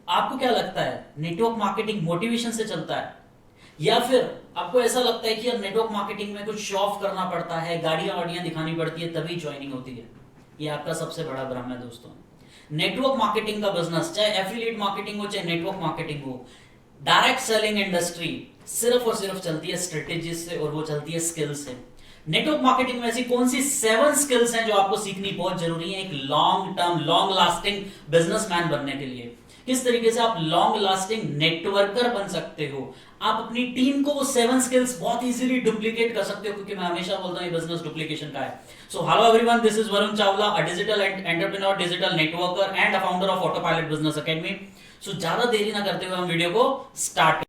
आपको क्या लगता है, नेटवर्क मार्केटिंग मोटिवेशन से चलता है या फिर आपको ऐसा लगता है कि यार नेटवर्क मार्केटिंग में कुछ शो ऑफ करना पड़ता है, गाड़ियां वाड़ियां दिखानी पड़ती है तभी ज्वाइनिंग होती है? ये आपका सबसे बड़ा भ्रम है दोस्तों। नेटवर्क मार्केटिंग का बिजनेस, चाहे एफिलिएट मार्केटिंग हो चाहे नेटवर्क मार्केटिंग हो, डायरेक्ट सेलिंग इंडस्ट्री सिर्फ और सिर्फ चलती है स्ट्रेटेजी से, और वो चलती है स्किल से। नेटवर्क मार्केटिंग में ऐसी कौन सी 7 स्किल्स हैं जो आपको सीखनी बहुत जरूरी है एक long term long lasting businessman बनने के लिए? किस तरीके से आप लॉन्ग लास्टिंग नेटवर्कर बन सकते हो, आप अपनी टीम को वो 7 स्किल्स बहुत इजीली डुप्लीकेट कर सकते हो, क्योंकि मैं हमेशा बोलता हूं ये बिजनेस डुप्लीकेशन का है। So hello everyone, this is Varun Chawla, a digital entrepreneur, digital networker and a founder of autopilot business academy. So ज्यादा देरी ना करते हुए हम वीडियो को स्टार्ट।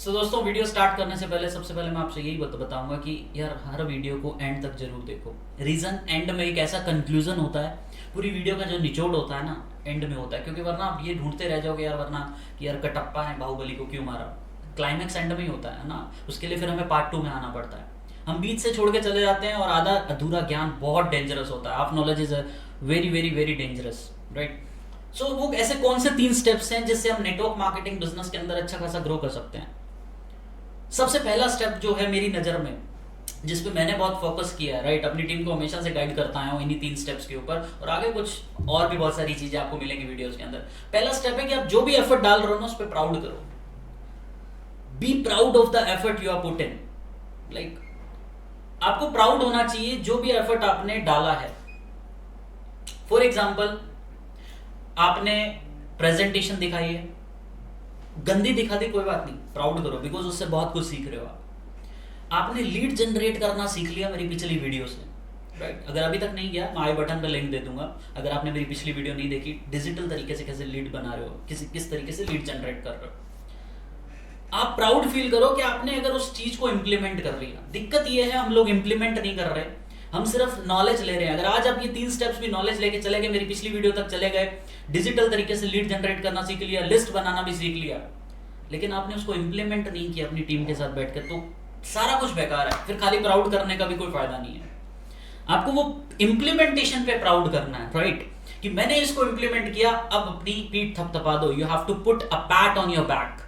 तो दोस्तों वीडियो स्टार्ट करने से पहले सबसे पहले मैं आपसे यही बताऊंगा कि यार हर वीडियो को एंड तक जरूर देखो। रीजन, एंड में एक ऐसा कंक्लूजन होता है, पूरी वीडियो का जो निचोड़ होता है ना एंड में होता है, क्योंकि वरना आप ये ढूंढते रह जाओगे यार, वरना कि यार कटप्पा है बाहुबली को क्यों मारा। क्लाइमैक्स एंड में ही होता है ना, उसके लिए फिर हमें पार्ट 2 में आना पड़ता है। हम बीच से छोड़ के चले जाते हैं और आधा अधूरा ज्ञान बहुत डेंजरस होता है। Half knowledge is very very very dangerous, right? So वो ऐसे कौन से 3 स्टेप्स हैं जिससे हम नेटवर्क मार्केटिंग बिजनेस के अंदर अच्छा खासा ग्रो कर सकते हैं? सबसे पहला स्टेप जो है मेरी नज़र में, जिस पे मैंने बहुत फोकस किया है, राइट, अपनी टीम को हमेशा से गाइड करता आया हूँ इन्हीं 3 स्टेप्स के ऊपर, और आगे कुछ और भी बहुत सारी चीजें आपको मिलेंगी वीडियोस के अंदर। पहला स्टेप है कि आप जो भी एफर्ट डाल रहे हो ना उस पर प्राउड करो। Be proud of the effort you are put in. Like आपको प्राउड होना चाहिए जो भी एफर्ट आपने डाला है। फॉर एग्जाम्पल, आपने प्रेजेंटेशन दिखाई है, गंदी दिखा दी कोई बात नहीं, प्राउड करो, बिकॉज उससे बहुत कुछ सीख रहे हो आप। आपने लीड जनरेट करना सीख लिया मेरी पिछली वीडियो से, राइट? अगर अभी तक नहीं गया, मैं आई बटन पे लिंक दे दूंगा। अगर आपने मेरी पिछली वीडियो नहीं देखी, डिजिटल तरीके से कैसे लीड बना रहे हो, किस तरीके से लीड जनरेट कर रहे हो, आप प्राउड फील करो कि आपने अगर उस चीज को इंप्लीमेंट कर लिया। दिक्कत यह है हम लोग इंप्लीमेंट नहीं कर रहे, हम सिर्फ नॉलेज ले रहे हैं। अगर आज आप ये 3 स्टेप्स भी नॉलेज लेके चले गए, मेरी पिछली वीडियो तक चले गए, डिजिटल तरीके से लीड जनरेट करना सीख लिया, लिस्ट बनाना भी सीख लिया, लेकिन आपने उसको इंप्लीमेंट नहीं किया अपनी टीम के साथ बैठकर, तो सारा कुछ बेकार है। फिर खाली प्राउड करने का भी कोई फायदा नहीं है। आपको वो इंप्लीमेंटेशन पे प्राउड करना है, राइट? कि मैंने इसको इंप्लीमेंट किया, अब अपनी पीठ थपथपा दो। You have to put a pat on your back.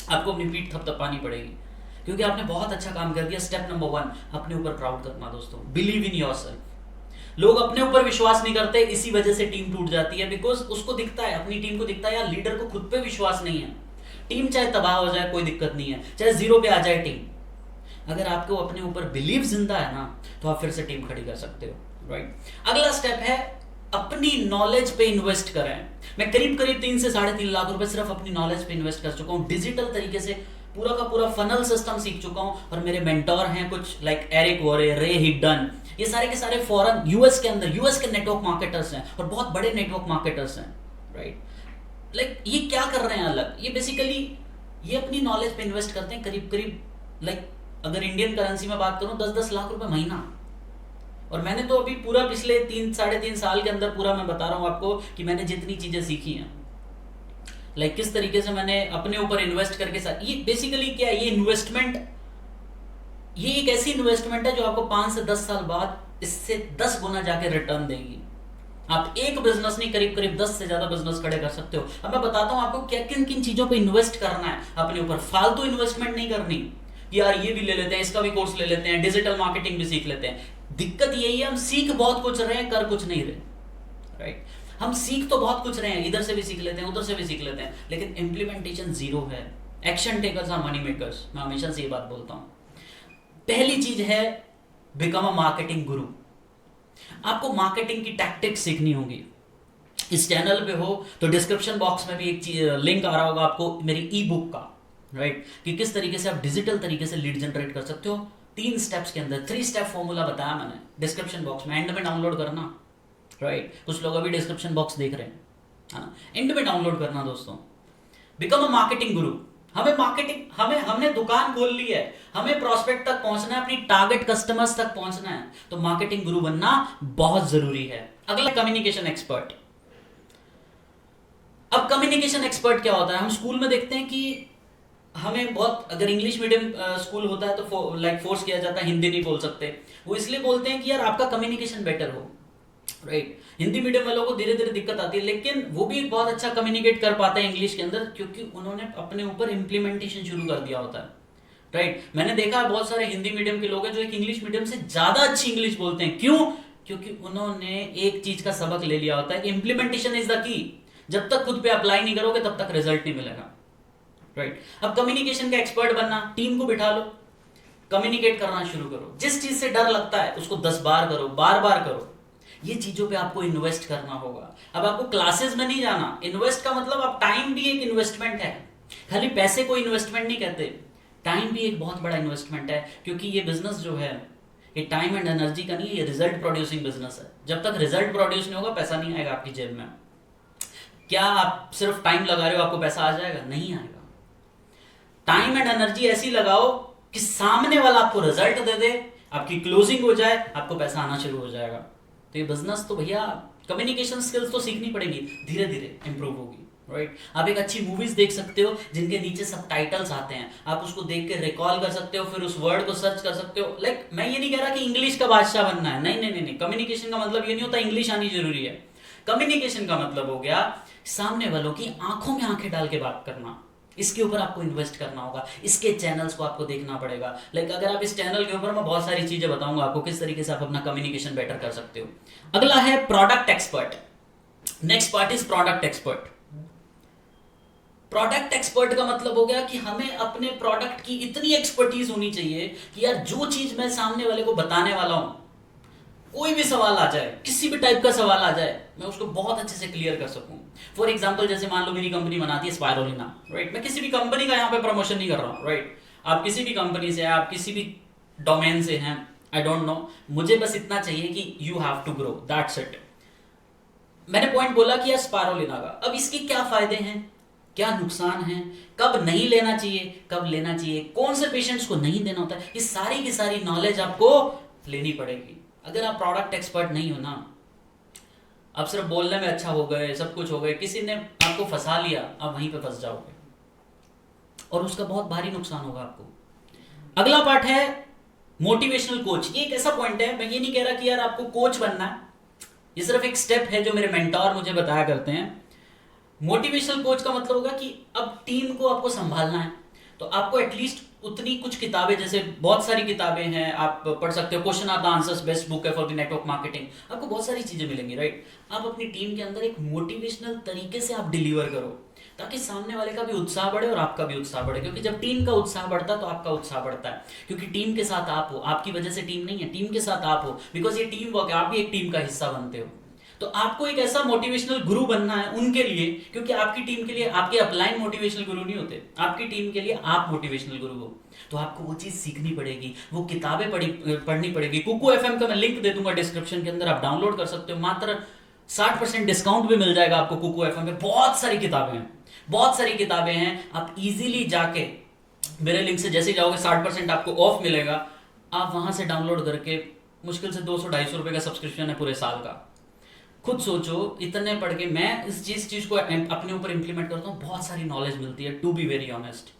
आपको अपनी पीठ थपथपानी पड़ेगी क्योंकि आपने बहुत अच्छा काम कर दिया। स्टेप नंबर 1, अपने ऊपर प्राउड करना दोस्तों। Believe in yourself. लोग अपने ऊपर विश्वास नहीं करते, इसी वजह से टीम टूट जाती है, बिकॉज उसको दिखता है, अपनी टीम को दिखता है यार लीडर को खुद पे विश्वास नहीं है। टीम चाहे तबाह हो जाए कोई दिक्कत नहीं है, चाहे 0 पे आ जाए टीम, अगर आपको अपने ऊपर बिलीव जिंदा है ना तो आप फिर से टीम खड़ी कर सकते हो, राइट? अगला स्टेप है अपनी नॉलेज पे इन्वेस्ट करें। मैं करीब 3 से 3.5 लाख रुपए सिर्फ अपनी नॉलेज पे इन्वेस्ट कर चुका हूं। डिजिटल तरीके से पूरा का पूरा फनल सिस्टम सीख चुका हूं, और मेरे मेंटोर हैं कुछ लाइक एरिक वोरे, रे हिडन, ये सारे के सारे फॉरेन यूएस के अंदर, यूएस के नेटवर्क मार्केटर्स हैं और बहुत बड़े नेटवर्क मार्केटर्स हैं, राइट? लाइक ये क्या कर रहे हैं अलग, ये बेसिकली ये अपनी नॉलेज पे इन्वेस्ट करते हैं करीब लाइक अगर इंडियन करेंसी में बात करूं 10-10 लाख रुपए महीना। और मैंने तो अभी पूरा पिछले 3-3.5 साल के अंदर पूरा मैं बता रहा हूं आपको कि मैंने जितनी चीजें सीखी हैं, लाइक किस तरीके से मैंने अपने ऊपर इन्वेस्ट करके ये बेसिकली क्या है, ये इन्वेस्टमेंट, ये एक ऐसी इन्वेस्टमेंट है जो आपको 5 से 10 साल बाद इससे 10 गुना जाके रिटर्न देगी। आप एक बिजनेस नहीं, करीब 10 से ज्यादा बिजनेस खड़े कर सकते हो। अब मैं बताता हूं आपको क्या किन किन चीजों पे इन्वेस्ट करना है अपने ऊपर। फालतू इन्वेस्टमेंट नहीं करनी, यार ये भी ले लेते हैं, इसका भी कोर्स ले लेते हैं, डिजिटल मार्केटिंग भी सीख लेते हैं। दिक्कत यही है हम सीख बहुत कुछ रहे हैं, कर कुछ नहीं रहे, राइट? हम सीख तो बहुत कुछ रहे हैं, इधर से भी सीख लेते हैं, उधर से भी सीख लेते हैं, लेकिन इंप्लीमेंटेशन 0 है। Action takers are money makers, मैं हमेशा से ये बात बोलता हूं। पहली चीज है बिकम अ मार्केटिंग गुरु। आपको मार्केटिंग की टैक्टिक्स सीखनी होगी। इस चैनल पे हो तो डिस्क्रिप्शन बॉक्स में भी एक लिंक आ रहा होगा आपको मेरी ई बुक का, राइट? कि किस तरीके से आप डिजिटल तरीके से लीड जनरेट कर सकते हो 3 स्टेप्स के अंदर। 3 स्टेप फॉर्मूला बताया मैंने डिस्क्रिप्शन बॉक्स में, एंड में डाउनलोड करना, राइट? कुछ लोग अभी डिस्क्रिप्शन बॉक्स देख रहे हैं, है ना? एंड में डाउनलोड करना दोस्तों। बिकम अ मार्केटिंग गुरु। हमने दुकान खोल ली है, हमें प्रोस्पेक्ट तक पहुंचना है, अपनी टारगेट कस्टमर्स तक पहुंचना है, तो मार्केटिंग गुरु बनना बहुत जरूरी है। अगला कम्युनिकेशन एक्सपर्ट। अब कम्युनिकेशन एक्सपर्ट क्या होता है? हम स्कूल में देखते हैं कि हमें बहुत, अगर इंग्लिश मीडियम स्कूल होता है तो लाइक फोर्स किया जाता है हिंदी नहीं बोल सकते। वो इसलिए बोलते हैं कि यार आपका कम्युनिकेशन बेटर हो, राइट। हिंदी मीडियम वालों को धीरे धीरे दिक्कत आती है, लेकिन वो भी बहुत अच्छा कम्युनिकेट कर पाते हैं इंग्लिश के अंदर, क्योंकि उन्होंने अपने ऊपर इम्प्लीमेंटेशन शुरू कर दिया होता है, राइट। मैंने देखा है बहुत सारे हिंदी मीडियम के लोग हैं जो एक इंग्लिश मीडियम से ज्यादा अच्छी इंग्लिश बोलते हैं। क्यों? क्योंकि उन्होंने एक चीज का सबक ले लिया होता है कि इम्प्लीमेंटेशन इज द की। जब तक खुद पे अप्लाई नहीं करोगे तब तक रिजल्ट नहीं मिलेगा, राइट। अब कम्युनिकेशन का एक्सपर्ट बनना, टीम को बिठा लो, कम्युनिकेट करना शुरू करो। जिस चीज से डर लगता है उसको 10 बार करो, बार बार करो। ये चीजों पे आपको इन्वेस्ट करना होगा। अब आपको क्लासेस में नहीं जाना। इन्वेस्ट का मतलब आप, टाइम भी एक इन्वेस्टमेंट है, खाली पैसे को इन्वेस्टमेंट नहीं कहते, टाइम भी एक बहुत बड़ा इन्वेस्टमेंट है। क्योंकि ये बिजनेस जो है ये टाइम एंड एनर्जी का नहीं है, ये रिजल्ट प्रोड्यूसिंग बिजनेस है। जब तक रिजल्ट प्रोड्यूस नहीं होगा पैसा नहीं आएगा आपकी जेब में। क्या आप सिर्फ टाइम लगा रहे हो आपको पैसा आ जाएगा? नहीं आएगा। टाइम एंड एनर्जी ऐसी लगाओ कि सामने वाला आपको रिजल्ट दे दे, आपकी क्लोजिंग हो जाए, आपको पैसा आना शुरू हो जाएगा। तो ये बिजनेस तो भैया कम्युनिकेशन स्किल्स तो सीखनी पड़ेगी, धीरे धीरे इंप्रूव होगी, राइट। आप एक अच्छी मूवीज देख सकते हो जिनके नीचे सबटाइटल्स आते हैं, आप उसको देख के रिकॉल कर सकते हो, फिर उस वर्ड को सर्च कर सकते हो। लाइक मैं ये नहीं कह रहा कि इंग्लिश का बादशाह बनना है, नहीं नहीं नहीं, नहीं। कम्युनिकेशन का मतलब ये नहीं होता इंग्लिश आनी जरूरी है। कम्युनिकेशन का मतलब हो गया सामने वालों की आंखों में आंखें डाल के बात करना। इसके ऊपर आपको इन्वेस्ट करना होगा, इसके चैनल्स को आपको देखना पड़ेगा। लाइक अगर आप इस चैनल के ऊपर मैं बहुत सारी चीजें बताऊंगा आपको किस तरीके से आप अपना कम्युनिकेशन बेटर कर सकते हो। अगला है product expert. Next part is product expert. Product expert का मतलब हो गया कि हमें अपने प्रोडक्ट की इतनी एक्सपर्टीज होनी चाहिए कि यार जो चीज मैं सामने वाले को बताने वाला हूं, कोई भी सवाल आ जाए, किसी भी टाइप का सवाल आ जाए, मैं उसको बहुत अच्छे से क्लियर कर सकूं। फॉर एग्जांपल जैसे मान लो मेरी कंपनी बनाती है स्पायरोलिना, राइट। मैं किसी भी कंपनी का यहाँ पे प्रमोशन नहीं कर रहा हूँ, राइट। आप किसी भी कंपनी से, आप किसी भी डोमेन से हैं, आई डोंट नो, मुझे बस इतना चाहिए कि you have to grow, that's it. मैंने पॉइंट बोला कि यार स्पायरोलिना का, अब इसके क्या फायदे हैं, क्या नुकसान है, कब नहीं लेना चाहिए, कब लेना चाहिए, कौन से पेशेंट्स को नहीं देना होता है, ये सारी की सारी नॉलेज आपको लेनी पड़ेगी। अगर आप प्रोडक्ट एक्सपर्ट नहीं हो ना, आप सिर्फ बोलने में अच्छा हो गए, सब कुछ हो गए, किसी ने आपको फंसा लिया, आप वहीं पे फंस जाओगे और उसका बहुत भारी नुकसान होगा आपको। अगला पार्ट है मोटिवेशनल कोच। ये एक ऐसा पॉइंट है, मैं ये नहीं कह रहा कि यार आपको कोच बनना है, ये सिर्फ एक स्टेप है जो मेरे मेंटोर मुझे बताया करते हैं। मोटिवेशनल कोच का मतलब होगा कि अब टीम को आपको संभालना है, तो आपको एटलीस्ट उतनी कुछ किताबें, जैसे बहुत सारी किताबें हैं, आप पढ़ सकते हो। Question are the answers, best book है फॉर द नेटवर्क मार्केटिंग, आपको बहुत सारी चीजें मिलेंगी, राइट। आप अपनी टीम के अंदर एक मोटिवेशनल तरीके से आप डिलीवर करो, ताकि सामने वाले का भी उत्साह बढ़े और आपका भी उत्साह बढ़े। क्योंकि जब टीम का उत्साह बढ़ता है तो आपका उत्साह बढ़ता है, क्योंकि टीम के साथ आप हो, आपकी वजह से टीम नहीं है, टीम के साथ आप हो, बिकॉज ये टीम वर्क है, आप भी एक टीम का हिस्सा बनते हो। तो आपको एक ऐसा मोटिवेशनल गुरु बनना है उनके लिए, क्योंकि आपकी टीम के लिए आपके अपलाइन मोटिवेशनल गुरु नहीं होते, आपकी टीम के लिए आप मोटिवेशनल गुरु हो। तो आपको वो चीज सीखनी पड़ेगी, वो किताबें पढ़नी पड़ेगी। कुकू एफएम का मैं लिंक दे दूंगा डिस्क्रिप्शन के अंदर, आप डाउनलोड कर सकते हो। मात्र 60% डिस्काउंट भी मिल जाएगा आपको कुकू एफएम पे। बहुत सारी किताबें हैं, बहुत सारी किताबें हैं। आप इजीली जाके मेरे लिंक से जैसे जाओगे 60% आपको ऑफ मिलेगा, आप वहां से डाउनलोड करके, मुश्किल से 200-250 रुपए का सब्सक्रिप्शन है पूरे साल का। खुद सोचो, इतने पढ़ के मैं इस चीज को अपने ऊपर इंप्लीमेंट करता हूँ, बहुत सारी नॉलेज मिलती है। टू बी वेरी ऑनेस्ट,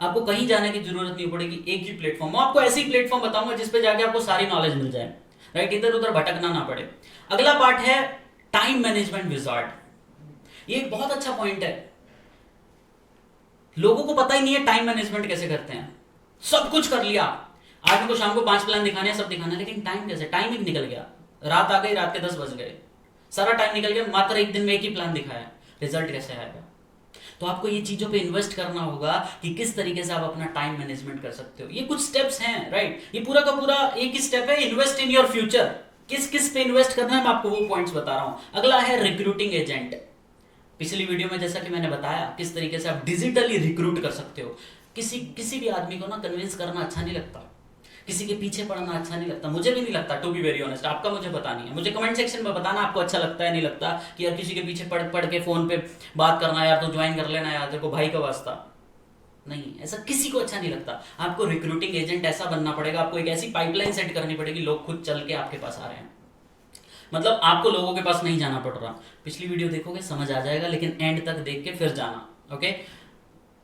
आपको कहीं जाने की जरूरत नहीं पड़ेगी, एक ही प्लेटफॉर्म। मैं आपको ऐसी प्लेटफॉर्म बताऊंगा जिसपे जाके आपको सारी नॉलेज मिल जाए, राइट, इधर उधर भटकना ना पड़े। अगला पार्ट है टाइम मैनेजमेंट विजार्ड। ये एक बहुत अच्छा पॉइंट है। लोगों को पता ही नहीं है टाइम मैनेजमेंट कैसे करते हैं। सब कुछ कर लिया, आज मेरे को शाम को 5 प्लान दिखाने हैं, सब दिखाना है, लेकिन टाइम कैसे, टाइम ही निकल गया, रात आ गई, रात के 10 बज गए, सारा टाइम निकल गया, मात्र एक दिन में एक ही प्लान दिखाया, रिजल्ट कैसे आएगा। तो आपको ये चीजों पे इन्वेस्ट करना होगा कि किस तरीके से आप अपना टाइम मैनेजमेंट कर सकते हो। ये कुछ स्टेप्स हैं, राइट। ये पूरा का पूरा एक ही स्टेप है, इन्वेस्ट इन योर फ्यूचर। किस किस पे इन्वेस्ट करना है मैं आपको वो पॉइंट्स बता रहा हूं। अगला है रिक्रूटिंग एजेंट। पिछली वीडियो में जैसा कि मैंने बताया किस तरीके से आप डिजिटली रिक्रूट कर सकते हो। किसी भी आदमी को ना कन्विंस करना अच्छा नहीं लगता, किसी के पीछे पड़ना अच्छा नहीं लगता, मुझे भी नहीं लगता, टू बी वेरी ऑनेस्ट। आपका मुझे पता नहीं है, मुझे कमेंट सेक्शन में बताना आपको अच्छा लगता है नहीं लगता, कि यार किसी के पीछे पढ़ पढ़ के फोन पे बात करना, यार तो ज्वाइन कर लेना यार, तेरे को भाई का वास्ता नहीं, ऐसा किसी को अच्छा नहीं लगता। आपको रिक्रूटिंग एजेंट ऐसा बनना पड़ेगा, आपको एक ऐसी पाइपलाइन सेट करनी पड़ेगी, लोग खुद चल के आपके पास आ रहे हैं, मतलब आपको लोगों के पास नहीं जाना पड़ रहा। पिछली वीडियो देखोगे समझ आ जाएगा, लेकिन एंड तक देख के फिर जाना, ओके।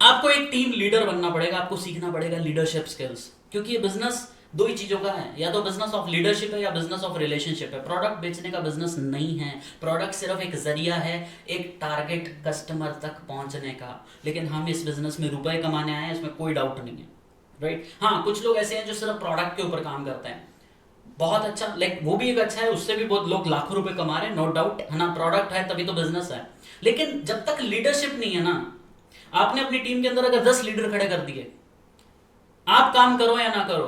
आपको एक टीम लीडर बनना पड़ेगा, आपको सीखना पड़ेगा लीडरशिप स्किल्स, क्योंकि ये बिजनेस दो ही चीजों का है, या तो बिजनेस ऑफ लीडरशिप है या बिजनेस ऑफ रिलेशनशिप है। प्रोडक्ट बेचने का बिजनेस नहीं है, प्रोडक्ट सिर्फ एक जरिया है एक टारगेट कस्टमर तक पहुंचने का। लेकिन हम इस बिजनेस में रुपए कमाने आए हैं, इसमें कोई डाउट नहीं है, राइट। हाँ, कुछ लोग ऐसे हैं जो सिर्फ प्रोडक्ट के ऊपर काम करते हैं, बहुत अच्छा, लाइक वो भी एक अच्छा है, उससे भी बहुत लोग लाखों रुपए कमा रहे हैं, नो डाउट है ना। प्रोडक्ट है तभी तो बिजनेस है। लेकिन जब तक लीडरशिप नहीं है ना, आपने अपनी टीम के अंदर अगर 10 लीडर खड़े कर दिए, आप काम करो या ना करो,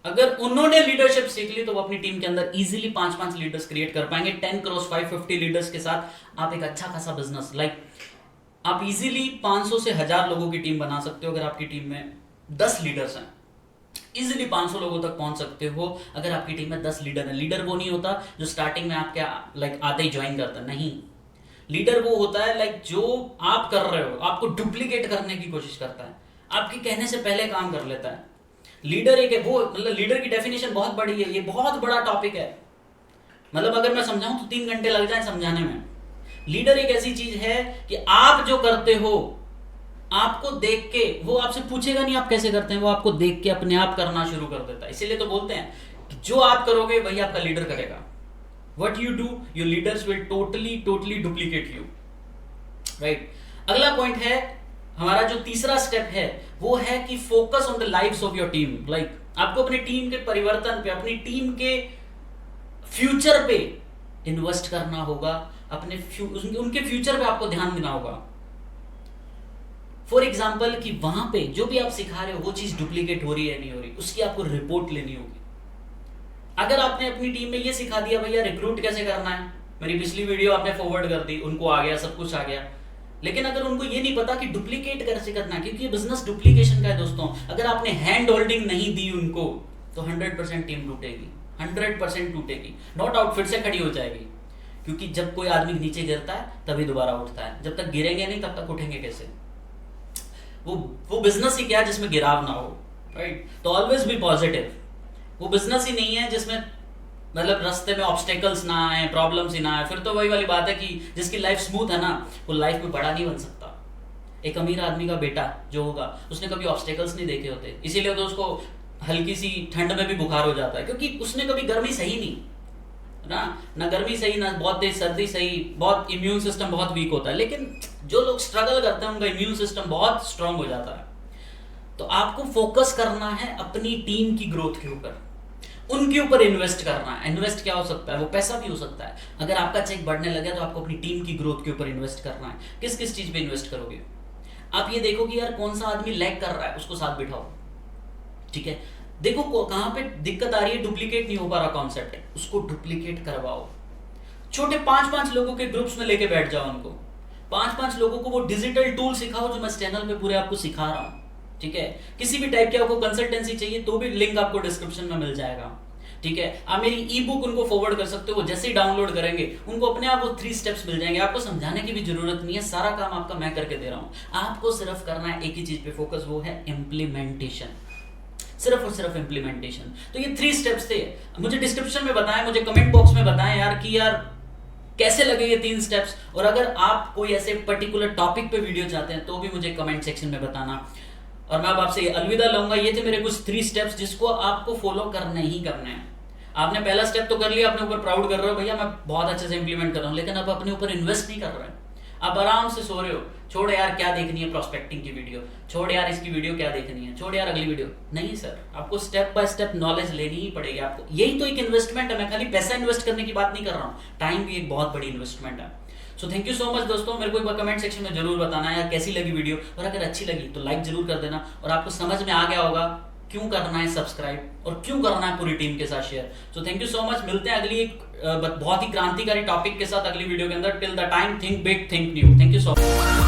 अगर उन्होंने लीडरशिप सीख ली तो वो अपनी टीम के अंदर इजीली 5-5 लीडर्स क्रिएट कर पाएंगे। 10 क्रॉस 550 लीडर्स के साथ आप एक अच्छा खासा बिजनेस, लाइक आप इजीली 500 से 1000 लोगों की टीम बना सकते हो। अगर आपकी टीम में 10 लीडर्स हैं, इजीली 500 लोगों तक पहुंच सकते हो अगर आपकी टीम में 10 लीडर है। लीडर वो नहीं होता जो स्टार्टिंग में आपके लाइक आते ही ज्वाइन करता, नहीं। लीडर वो होता है लाइक जो आप कर रहे हो आपको डुप्लीकेट करने की कोशिश करता है, आपके कहने से पहले काम कर लेता है। लीडर एक है वो, मतलब लीडर की डेफिनेशन बहुत बड़ी है, ये बहुत बड़ा टॉपिक है। मतलब अगर मैं समझाऊं तो 3 घंटे लग जाए समझाने में। लीडर एक ऐसी चीज है कि आप जो करते हो, आपको देख के, वो आपसे पूछेगा नहीं आप कैसे करते हैं, वो आपको देख के अपने आप करना शुरू कर देता है। इसीलिए तो बोलते हैं कि जो आप करोगे वही आपका लीडर करेगा। What you do, your leaders will totally duplicate you, right? अगला पॉइंट है हमारा, जो तीसरा स्टेप है वो है कि focus on the lives of your team. Like आपको अपनी टीम के परिवर्तन पे, अपनी टीम के फ्यूचर पे इन्वेस्ट करना होगा, अपने उनके फ्यूचर पे आपको ध्यान देना होगा। फॉर एग्जाम्पल कि वहां पे जो भी आप सिखा रहे हो वो चीज डुप्लीकेट हो रही है नहीं हो रही, उसकी आपको रिपोर्ट लेनी होगी। अगर आपने अपनी टीम में ये सिखा दिया भैया रिक्रूट कैसे करना है, मेरी पिछली वीडियो आपने फॉरवर्ड कर दी, उनको आ गया, सब कुछ आ गया, लेकिन अगर उनको ये नहीं पता कि डुप्लीकेट कैसे करना है, क्योंकि ये बिजनेस डुप्लीकेशन का है दोस्तों। अगर आपने हैंड होल्डिंग नहीं दी उनको तो 100% टीम टूटेगी, 100% टूटेगी, नो डाउट फिर से खड़ी हो जाएगी। क्योंकि जब कोई आदमी नीचे गिरता है तभी दोबारा उठता है, जब तक गिरेंगे नहीं तब तक उठेंगे कैसे? वो बिजनेस ही क्या है जिसमें गिराव ना हो, राइट? तो ऑलवेज बी पॉजिटिव। वो बिजनेस ही नहीं है जिसमें मतलब रास्ते में ऑब्स्टेकल्स ना आए, प्रॉब्लम्स ही ना आए। फिर तो वही वाली बात है कि जिसकी लाइफ स्मूथ है ना, वो लाइफ में बड़ा नहीं बन सकता। एक अमीर आदमी का बेटा जो होगा, उसने कभी ऑब्स्टेकल्स नहीं देखे होते, इसीलिए तो उसको हल्की सी ठंड में भी बुखार हो जाता है, क्योंकि उसने कभी गर्मी सही नहीं ना गर्मी सही, ना बहुत तेज सर्दी सही, बहुत इम्यून सिस्टम बहुत वीक होता है। लेकिन जो लोग स्ट्रगल करते हैं उनका इम्यून सिस्टम बहुत स्ट्रांग हो जाता है। तो आपको फोकस करना है अपनी टीम की ग्रोथ के ऊपर, उनके ऊपर इन्वेस्ट करना है। इन्वेस्ट क्या हो सकता है? वो पैसा भी हो सकता है। अगर आपका चेक बढ़ने लगे तो आपको अपनी टीम की ग्रोथ के ऊपर इन्वेस्ट करना है। किस किस चीज पे इन्वेस्ट करोगे? आप ये देखो कि यार कौन सा आदमी लैग कर रहा है, उसको साथ बिठाओ, ठीक है? देखो कहां पे दिक्कत आ रही है, डुप्लीकेट नहीं हो पा रहा कॉन्सेप्ट, उसको डुप्लीकेट करवाओ। छोटे 5-5 लोगों के ग्रुप्स में लेके बैठ जाओ उनको, 5-5 लोगों को वो डिजिटल टूल सिखाओ जो मैं इस चैनल पे पूरे आपको सिखा रहा हूं, ठीक है? किसी भी टाइप की आपको कंसल्टेंसी चाहिए तो भी लिंक आपको डिस्क्रिप्शन में मिल जाएगा, ठीक है? आप मेरी ई बुक उनको फॉरवर्ड कर सकते हो, जैसे ही डाउनलोड करेंगे उनको अपने आप वो 3 स्टेप्स मिल जाएंगे। आपको समझाने की भी जरूरत नहीं है, सारा काम आपका मैं करके दे रहा हूं। आपको सिर्फ करना है एक ही चीज पे फोकस, वो है इम्प्लीमेंटेशन, सिर्फ और सिर्फ इम्प्लीमेंटेशन। तो ये 3 स्टेप्स थे। मुझे डिस्क्रिप्शन में बताएं, मुझे कमेंट बॉक्स में बताएं यार कि यार कैसे लगे ये 3 स्टेप्स। और अगर आप कोई ऐसे पर्टिकुलर टॉपिक पे वीडियो चाहते हैं तो भी मुझे कमेंट सेक्शन में बताना। और मैं अब आपसे अलविदा लूंगा। ये थे मेरे कुछ 3 स्टेप्स जिसको आपको फॉलो करने ही करने हैं। आपने पहला स्टेप तो कर लिया, अपने ऊपर प्राउड कर रहे हो, भैया मैं बहुत अच्छे से इंप्लीमेंट कर रहा हूँ, लेकिन अब अपने ऊपर इन्वेस्ट नहीं कर रहे हैं। आप आराम से सो रहे हो, छोड़ यार क्या देखनी है प्रॉस्पेक्टिंग की वीडियो, छोड़ यार इसकी वीडियो क्या देखनी है, छोड़ यार अगली वीडियो। नहीं सर, आपको स्टेप बाय स्टेप नॉलेज लेनी ही पड़ेगी आपको। यही तो एक इन्वेस्टमेंट है। मैं खाली पैसा इन्वेस्ट करने की बात नहीं कर रहा हूँ, टाइम भी एक बहुत बड़ी इन्वेस्टमेंट है। So thank you so much दोस्तों। मेरे को कमेंट सेक्शन में जरूर बताना यार कैसी लगी वीडियो, और अगर अच्छी लगी तो लाइक जरूर कर देना। और आपको समझ में आ गया होगा क्यों करना है सब्सक्राइब और क्यों करना है पूरी टीम के साथ share. So thank you so much. मिलते हैं अगली एक बहुत ही क्रांतिकारी टॉपिक के साथ अगली वीडियो के अंदर। Till the time, think big, think new. Thank you so much.